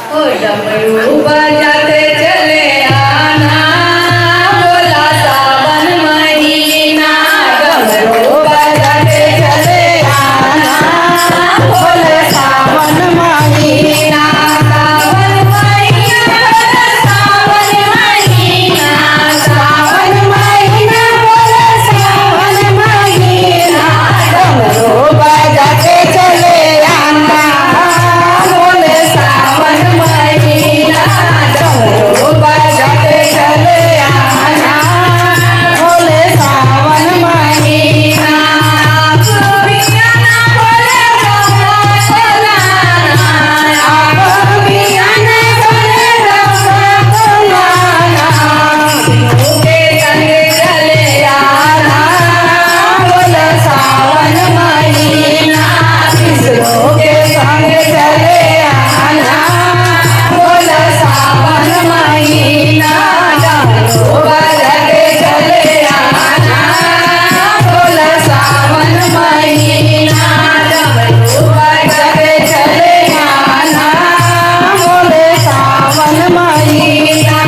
ओ डमरू बजाते चले आना, बोला सावन महीना। डमरू बजाते चले आना, बोला सावन महीना। सावन महीना, सावन महीना, सावन महीना, बोला सावन महीना। डमरू बजाते चले आना, बोले सावन महीना। डमरू बजाते चले आना, बोले सावन महीना। पिया ना बोले रामा बोलाना, आप पिया ना बोले रामा बोलाना। विष्णु के संग चले आना, बोले सावन महीना। विष्णु के संग चले आना, बोले सावन महीना। डमरू बजाते चले आना, बोले सावन महीना। डमरू बजाते चले आना, बोले सावन महीना।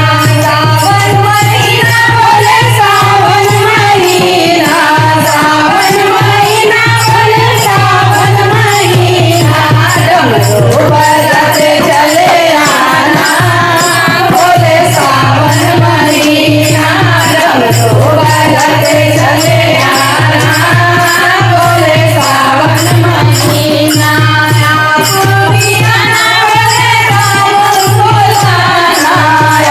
सावन महीना, बोले सावन महीना। सावन महीना, बोले सावन महीना। डमरू बजाते चले आना, बोले सावन महीना। डमरू बजाते चले आना, बोले सावन महीना। पिया ना बोले राम बोलाना,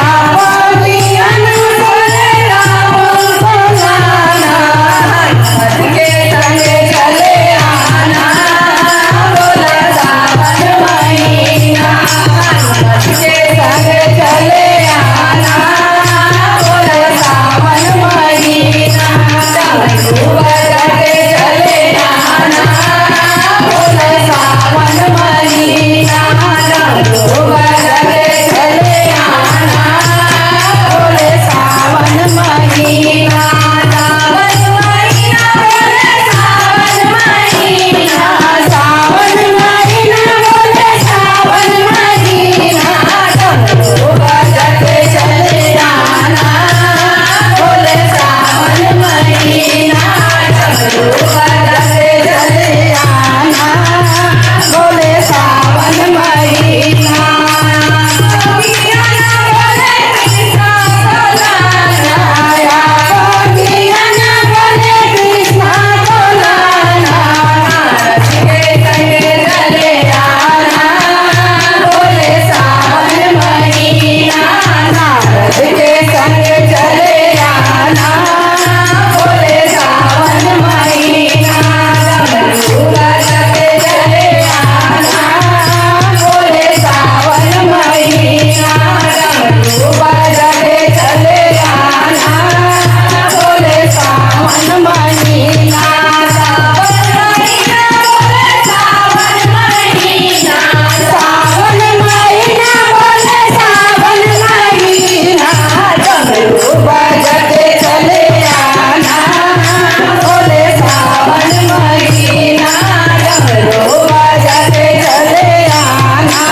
आप पिया ना बोले राम बोलाना। हनुमत के संग चले आना, बोले सावन महीना। हनुमत के संग चले आना, बोले सावन महीना। डमरू बजाते चले आना, बोले सावन महीना। डमरू बजाते चले आना, बोले सावन महीना। सावन महीना, बोले सावन महीना। सावन महीना, बोले सावन महीना। डमरू बजाते चले आना, बोले सावन महीना। डमरू बजाते चले आना, बोले सावन महीना। पिया ना बोले कृष्ण बोलाना, आप पिया ना बोले कृष्ण बोलाना। नारद के संग चले आना, बोले सावन महीना। नारद के संग चले आना, बोले सावन महीना। डमरू बजाते चले आना, बोले सावन महीना। डमरू बजाते चले आना, बोले सावन महीना। सावन महीना, बोले सावन महीना। सावन महीना, बोले सावन महीना। डमरू बजाते चले आना, बोले सावन महीना। डमरू बजाते चले आना,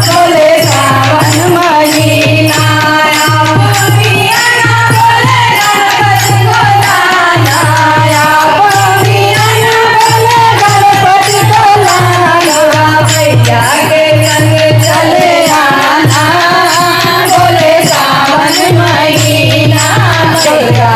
बोले सावन महीना। पिया ना बोले गणपति बोलाना, आप पिया ना बोले गणपति बोलाना। भैया के संग चले आना, बोले सावन महीना। दुर्गा